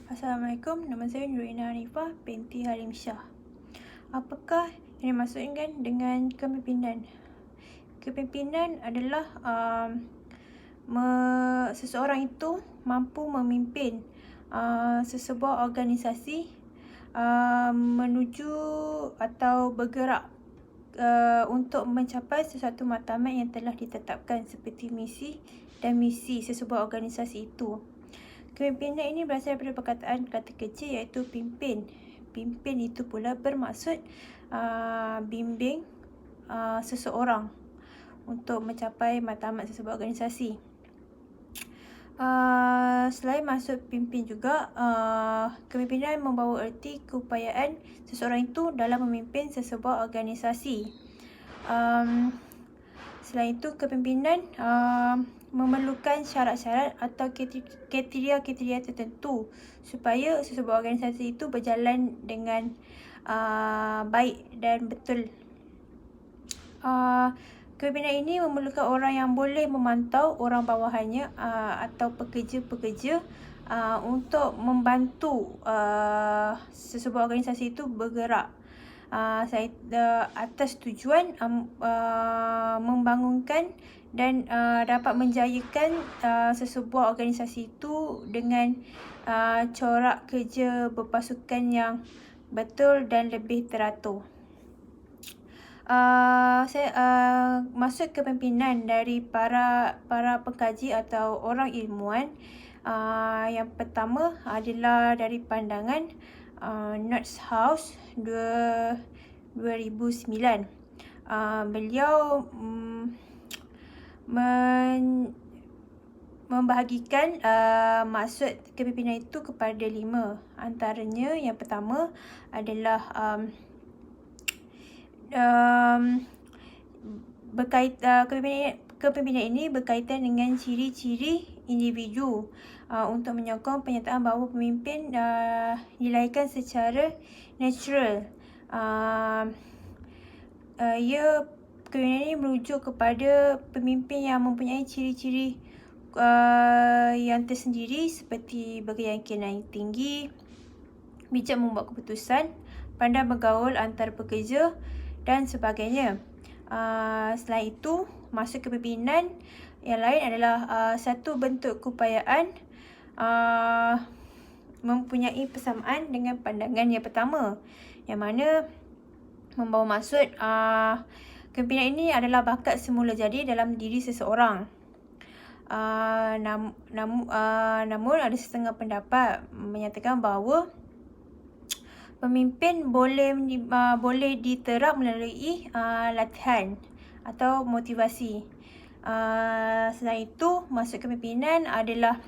Assalamualaikum, nama saya Nurina Hanifah binti Halim Shah. Apakah yang dimaksudkan dengan kepimpinan? Kepimpinan adalah seseorang itu mampu memimpin sesebuah organisasi menuju atau bergerak untuk mencapai sesuatu matlamat yang telah ditetapkan seperti misi dan misi sesebuah organisasi itu. Kepimpinan ini berasal daripada perkataan kata kerja iaitu pimpin. Pimpin itu pula bermaksud bimbing seseorang untuk mencapai matlamat sesebuah organisasi. Selain maksud pimpin juga, kepimpinan membawa erti keupayaan seseorang itu dalam memimpin sesebuah organisasi. Selain itu, kepimpinan memerlukan syarat-syarat atau kriteria-kriteria tertentu supaya sesebuah organisasi itu berjalan dengan baik dan betul. Kepimpinan ini memerlukan orang yang boleh memantau orang bawahannya atau pekerja-pekerja untuk membantu sesebuah organisasi itu bergerak atas tujuan membangunkan dan dapat menjayakan sesebuah organisasi itu dengan corak kerja berpasukan yang betul dan lebih teratur. Maksud kepimpinan dari para pengkaji atau orang ilmuwan, yang pertama adalah dari pandangan Nordhaus 2009. Beliau membahagikan maksud kepimpinan itu kepada 5. Antaranya yang pertama adalah kepimpinan ini berkaitan dengan ciri-ciri individu untuk menyokong penyataan bahawa pemimpin dilahirkan secara natural. Kepimpinan ini merujuk kepada pemimpin yang mempunyai ciri-ciri yang tersendiri seperti berkeyakinan tinggi, bijak membuat keputusan, pandai bergaul antara pekerja dan sebagainya. Selain itu, maksud kepimpinan yang lain adalah satu bentuk keupayaan mempunyai persamaan dengan pandangan yang pertama, yang mana membawa maksud kepimpinan ini adalah bakat semula jadi dalam diri seseorang. Namun ada setengah pendapat menyatakan bahawa pemimpin boleh diterap melalui latihan atau motivasi. Selain itu, maksud kepimpinan adalah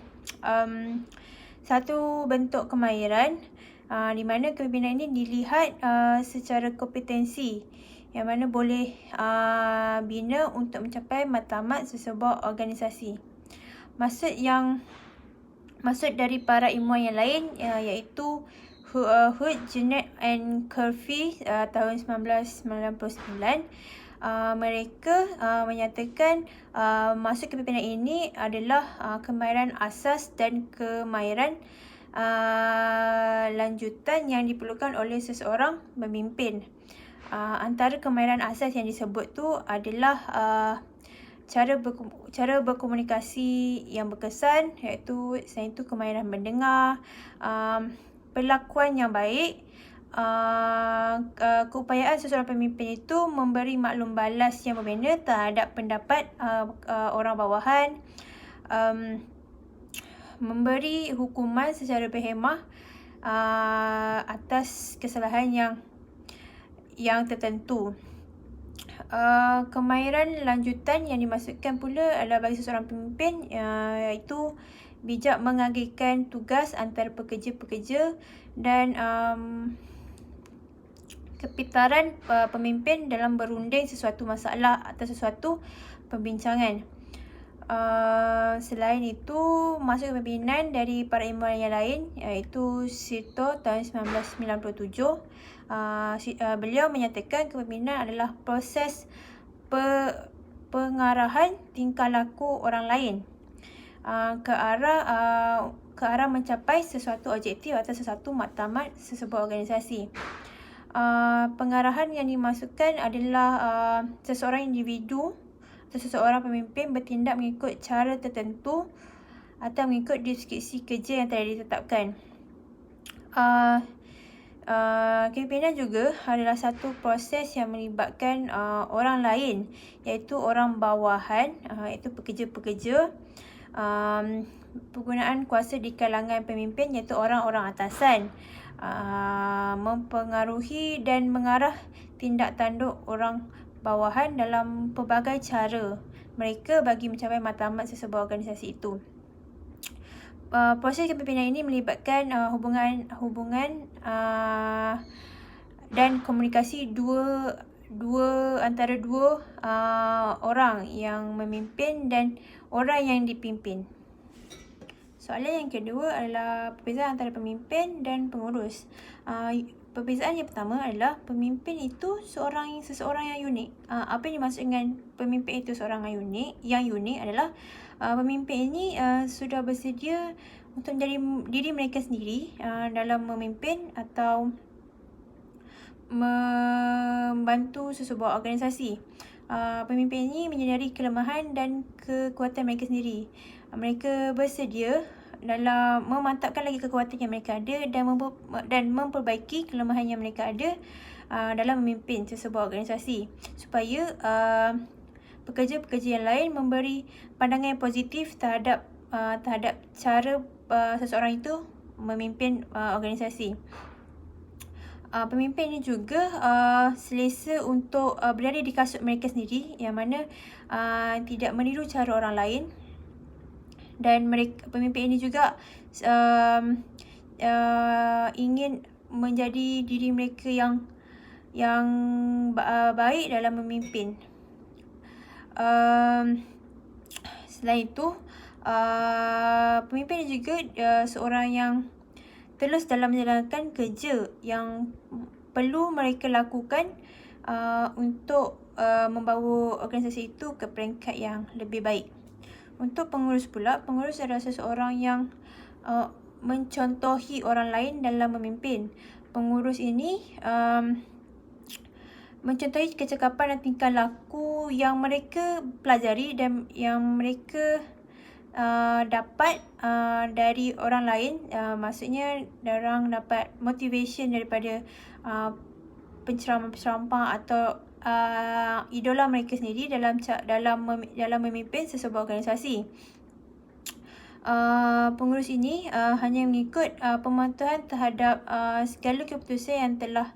satu bentuk kemahiran di mana kepimpinan ini dilihat secara kompetensi yang mana boleh bina untuk mencapai matlamat sesebuah organisasi. Maksud dari para ilmuwan yang lain iaitu Hood, Jeanette and Curvey tahun 1999. Mereka menyatakan maksud kepimpinan ini adalah kemahiran asas dan kemahiran lanjutan yang diperlukan oleh seseorang memimpin. Antara kemahiran asas yang disebut tu adalah cara berkomunikasi yang berkesan, iaitu selain itu kemahiran mendengar, perlakuan yang baik, keupayaan seseorang pemimpin itu memberi maklum balas yang berbeza terhadap pendapat orang bawahan, memberi hukuman secara berhemah atas kesalahan yang tertentu. Kemahiran lanjutan yang dimaksudkan pula adalah bagi seseorang pemimpin iaitu bijak mengagikan tugas antara pekerja-pekerja dan kepintaran pemimpin dalam berunding sesuatu masalah atau sesuatu perbincangan. Selain itu, maksud kepimpinan dari para ilmuwan yang lain iaitu Sirto tahun 1997. Beliau menyatakan kepimpinan adalah proses pengarahan tingkah laku orang lain ke arah ke arah mencapai sesuatu objektif atau sesuatu matlamat sesebuah organisasi. Pengarahan yang dimaksudkan adalah seseorang individu atau seseorang pemimpin bertindak mengikut cara tertentu atau mengikut deskripsi kerja yang telah ditetapkan. Kepimpinan juga adalah satu proses yang melibatkan orang lain, iaitu orang bawahan, iaitu pekerja-pekerja. Penggunaan kuasa di kalangan pemimpin, iaitu orang-orang atasan, mempengaruhi dan mengarah tindak tanduk orang bawahan dalam pelbagai cara mereka bagi mencapai matlamat sesebuah organisasi itu. Proses kepimpinan ini melibatkan hubungan dan komunikasi antara dua orang yang memimpin dan orang yang dipimpin. Soalan yang kedua adalah perbezaan antara pemimpin dan pengurus. Perbezaan yang pertama adalah pemimpin itu seseorang yang unik. Apa yang dimaksud dengan pemimpin itu seorang yang unik adalah pemimpin ini sudah bersedia untuk menjadi diri mereka sendiri dalam memimpin atau membantu sesebuah organisasi. Pemimpin ini menyedari kelemahan dan kekuatan mereka sendiri. Mereka bersedia dalam memantapkan lagi kekuatan yang mereka ada dan memperbaiki kelemahan yang mereka ada dalam memimpin sesebuah organisasi, supaya pekerja-pekerja yang lain memberi pandangan yang positif terhadap cara seseorang itu memimpin organisasi. Pemimpin ini juga selesa untuk berada di kasut mereka sendiri, yang mana tidak meniru cara orang lain. Dan pemimpin ini juga ingin menjadi diri mereka yang baik dalam memimpin. Selain itu, pemimpin ini juga seorang yang tulus dalam menjalankan kerja yang perlu mereka lakukan untuk membawa organisasi itu ke peringkat yang lebih baik. Untuk pengurus pula, pengurus adalah seseorang yang mencontohi orang lain dalam memimpin. Pengurus ini mencontohi kecakapan dan tingkah laku yang mereka pelajari dan yang mereka dapat dari orang lain. Maksudnya, orang dapat motivation daripada penceramah-penceramah atau idola mereka sendiri dalam memimpin sesebuah organisasi. Pengurus ini hanya mengikut pemantauan terhadap segala keputusan yang telah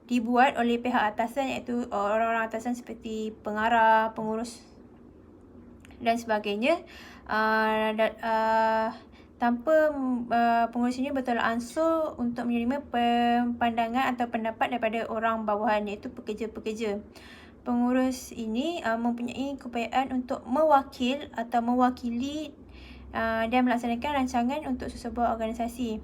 dibuat oleh pihak atasan, iaitu orang-orang atasan seperti pengarah, pengurus dan sebagainya. Tanpa pengurus ini bertolak ansur untuk menerima pandangan atau pendapat daripada orang bawahan, iaitu pekerja-pekerja. Pengurus ini mempunyai keupayaan untuk mewakili dan melaksanakan rancangan untuk sesebuah organisasi.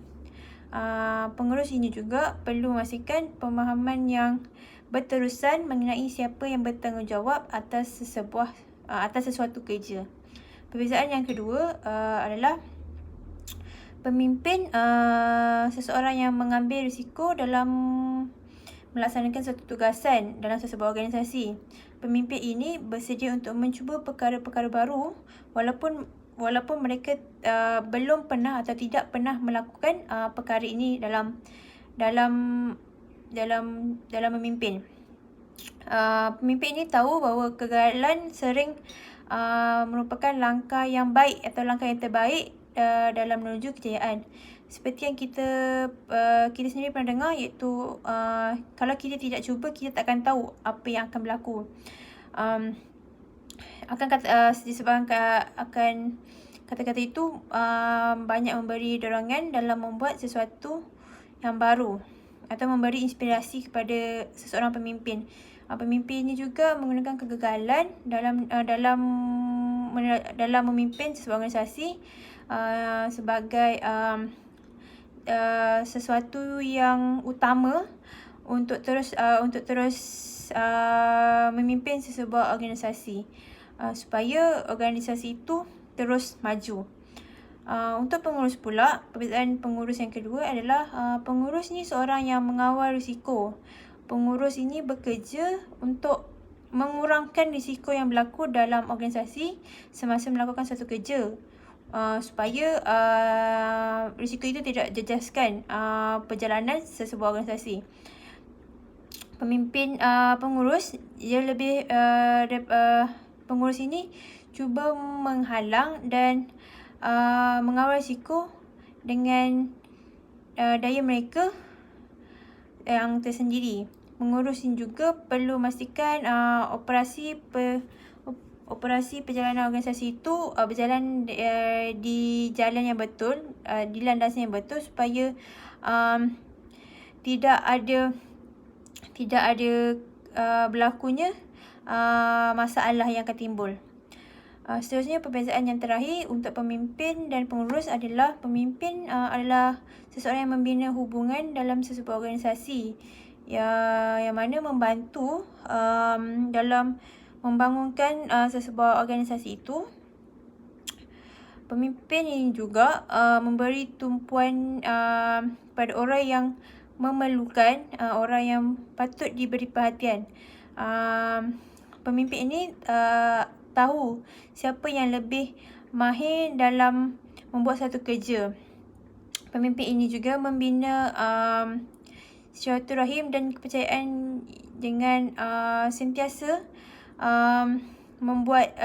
Pengurus ini juga perlu memastikan pemahaman yang berterusan mengenai siapa yang bertanggungjawab atas sesuatu kerja. Perbezaan yang kedua adalah pemimpin seseorang yang mengambil risiko dalam melaksanakan satu tugasan dalam sesebuah organisasi. Pemimpin ini bersedia untuk mencuba perkara-perkara baru walaupun mereka belum pernah atau tidak pernah melakukan perkara ini dalam memimpin. Pemimpin ini tahu bahawa kegagalan sering merupakan langkah yang baik atau langkah yang terbaik dalam menuju kejayaan. Seperti yang kita sendiri pernah dengar, iaitu kalau kita tidak cuba, kita tak akan tahu apa yang akan berlaku. Disebabkan akan kata-kata itu banyak memberi dorongan dalam membuat sesuatu yang baru atau memberi inspirasi kepada seseorang pemimpin. Pemimpin ini juga menggunakan kegagalan dalam memimpin sebuah organisasi sebagai sesuatu yang utama untuk terus memimpin sesebuah organisasi supaya organisasi itu terus maju. Untuk pengurus pula, perbezaan pengurus yang kedua adalah pengurus ni seorang yang mengawal risiko. Pengurus ini bekerja untuk mengurangkan risiko yang berlaku dalam organisasi semasa melakukan satu kerja, supaya risiko itu tidak jejaskan perjalanan sesebuah organisasi. Pemimpin pengurus, dia lebih pengurus ini cuba menghalang dan mengawal risiko dengan daya mereka yang tersendiri. Pengurus ini juga perlu memastikan operasi perjalanan organisasi itu berjalan di jalan yang betul, di landasan yang betul, supaya tidak ada berlakunya masalah yang akan timbul. Seterusnya, perbezaan yang terakhir untuk pemimpin dan pengurus adalah pemimpin adalah seseorang yang membina hubungan dalam sesebuah organisasi, yang mana membantu dalam membangunkan sesebuah organisasi itu. Pemimpin ini juga memberi tumpuan pada orang yang memerlukan, orang yang patut diberi perhatian. Pemimpin ini tahu siapa yang lebih mahir dalam membuat satu kerja. Pemimpin ini juga membina silaturahim dan kepercayaan dengan sentiasa membuat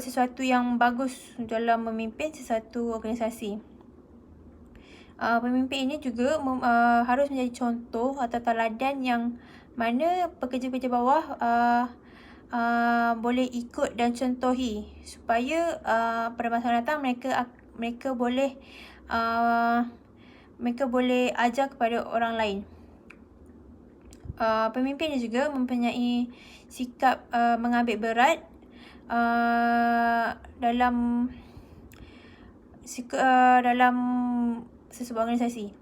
sesuatu yang bagus dalam memimpin sesuatu organisasi. Pemimpin ini juga harus menjadi contoh atau teladan yang mana pekerja-pekerja bawah boleh ikut dan contohi, supaya pada masa datang mereka boleh ajar kepada orang lain. Pemimpin ini juga mempunyai sikap mengambil berat dalam sesebuah organisasi.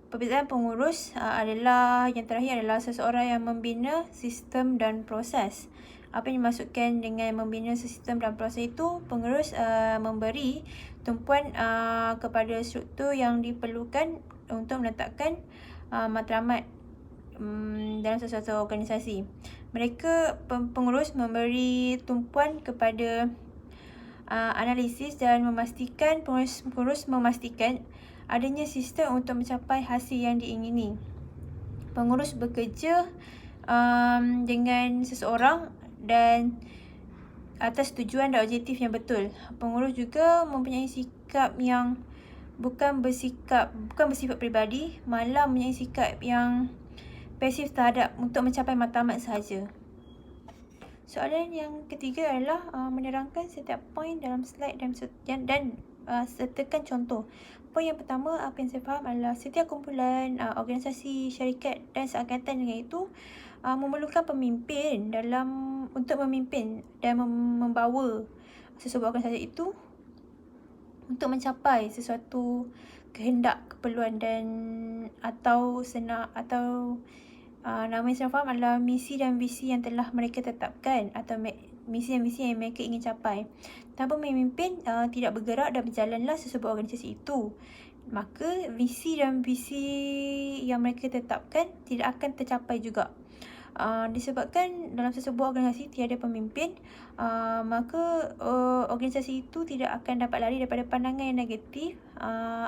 Perbezaan pengurus adalah yang terakhir adalah seseorang yang membina sistem dan proses. Apa yang dimaksudkan dengan membina sistem dan proses itu? Pengurus memberi tumpuan kepada struktur yang diperlukan untuk meletakkan matlamat dalam sesuatu organisasi. Pengurus memberi tumpuan kepada analisis dan pengurus memastikan adanya sistem untuk mencapai hasil yang diingini. Pengurus bekerja dengan seseorang dan atas tujuan dan objektif yang betul. Pengurus juga mempunyai sikap yang bukan bersifat peribadi, malah mempunyai sikap yang pasif terhadap untuk mencapai matlamat sahaja. Soalan yang ketiga adalah menerangkan setiap poin dalam slide dan sertakan contoh. Poin yang pertama, apa yang saya faham adalah setiap kumpulan, organisasi, syarikat dan seangkatan dengan itu memerlukan pemimpin untuk memimpin dan membawa sesebuah organisasi itu untuk mencapai sesuatu kehendak, keperluan atau nama yang saya faham adalah misi dan visi yang telah mereka tetapkan, atau misi dan visi yang mereka ingin capai. Tanpa pemimpin tidak bergerak dan berjalanlah sesebuah organisasi itu, maka visi dan visi yang mereka tetapkan tidak akan tercapai juga. Disebabkan dalam sesebuah organisasi tiada pemimpin, maka organisasi itu tidak akan dapat lari daripada pandangan yang negatif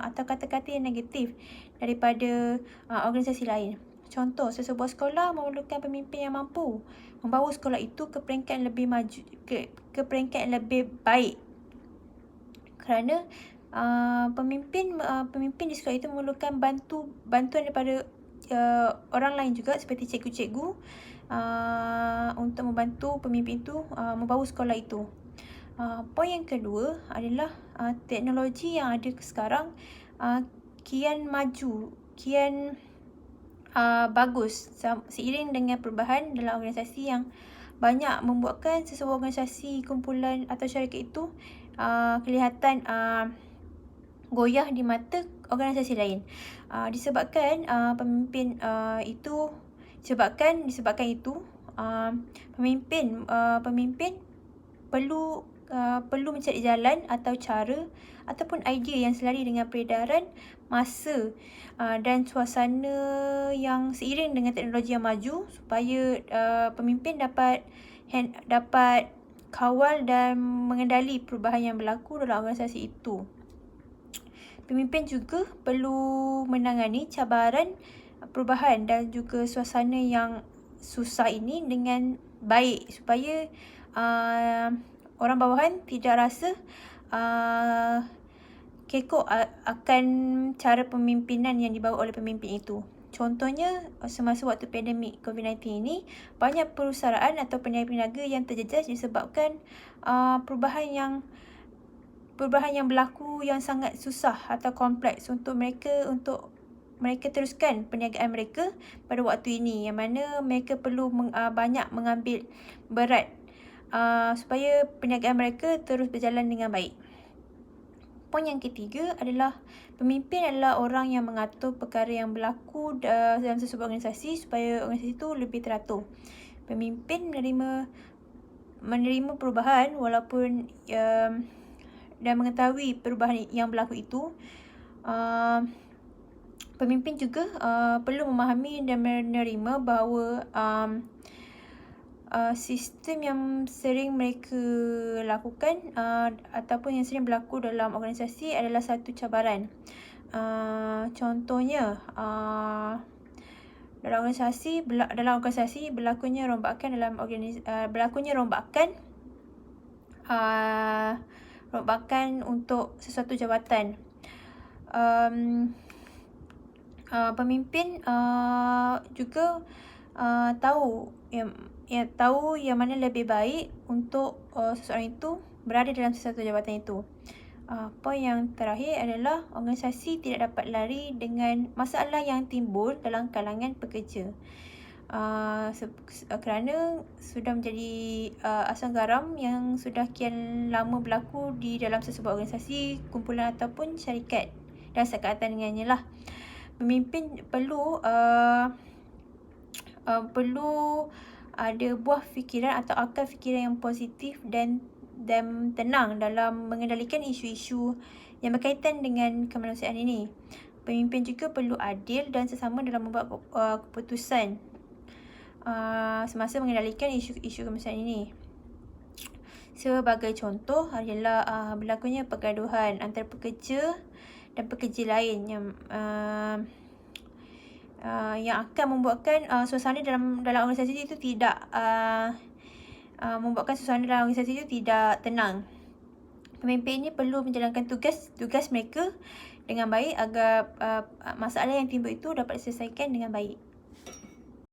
atau kata-kata yang negatif daripada organisasi lain. Contoh, sesebuah sekolah memerlukan pemimpin yang mampu membawa sekolah itu ke peringkat yang lebih maju, ke peringkat yang lebih baik. Kerana pemimpin di sekolah itu memerlukan bantuan daripada orang lain juga, seperti cikgu-cikgu, untuk membantu pemimpin itu membawa sekolah itu. Poin yang kedua adalah teknologi yang ada sekarang kian maju, kian bagus seiring dengan perubahan dalam organisasi yang banyak membuatkan sesebuah organisasi, kumpulan atau syarikat itu kelihatan goyah di mata organisasi lain. Disebabkan pemimpin perlu perlu mencari jalan atau cara ataupun idea yang selari dengan peredaran masa dan suasana yang seiring dengan teknologi yang maju, supaya pemimpin dapat kawal dan mengendali perubahan yang berlaku dalam organisasi itu. Pemimpin juga perlu menangani cabaran perubahan dan juga suasana yang susah ini dengan baik, supaya orang bawahan tidak rasa kekok akan cara pemimpinan yang dibawa oleh pemimpin itu. Contohnya, semasa waktu pandemik COVID-19 ini, banyak perusahaan atau peniaga-peniaga yang terjejas disebabkan perubahan yang berlaku yang sangat susah atau kompleks untuk mereka teruskan perniagaan mereka pada waktu ini, yang mana mereka perlu banyak mengambil berat supaya perniagaan mereka terus berjalan dengan baik. Poin yang ketiga adalah pemimpin adalah orang yang mengatur perkara yang berlaku dalam sesebuah organisasi supaya organisasi itu lebih teratur. Pemimpin menerima perubahan walaupun dan mengetahui perubahan yang berlaku itu. Pemimpin juga perlu memahami dan menerima bahawa sistem yang sering mereka lakukan ataupun yang sering berlaku dalam organisasi adalah satu cabaran. Contohnya, dalam organisasi berlakunya rombakan untuk sesuatu jabatan. Pemimpin juga tahu yang mana lebih baik untuk seseorang itu berada dalam sesuatu jabatan itu. Poin yang terakhir adalah organisasi tidak dapat lari dengan masalah yang timbul dalam kalangan pekerja. Kerana sudah menjadi asam garam yang sudah kian lama berlaku di dalam sesebuah organisasi, kumpulan ataupun syarikat dan sekatan dengannya lah. Pemimpin perlu ada buah fikiran atau akal fikiran yang positif dan tenang dalam mengendalikan isu-isu yang berkaitan dengan kemanusiaan ini. Pemimpin juga perlu adil dan sesama dalam membuat keputusan semasa mengendalikan isu-isu kemanusiaan ini. Sebagai contoh adalah berlakunya pergaduhan antara pekerja dan pekerja lain yang akan membuatkan suasana dalam organisasi itu tidak tenang. Pemimpin ini perlu menjalankan tugas mereka dengan baik agar masalah yang timbul itu dapat diselesaikan dengan baik.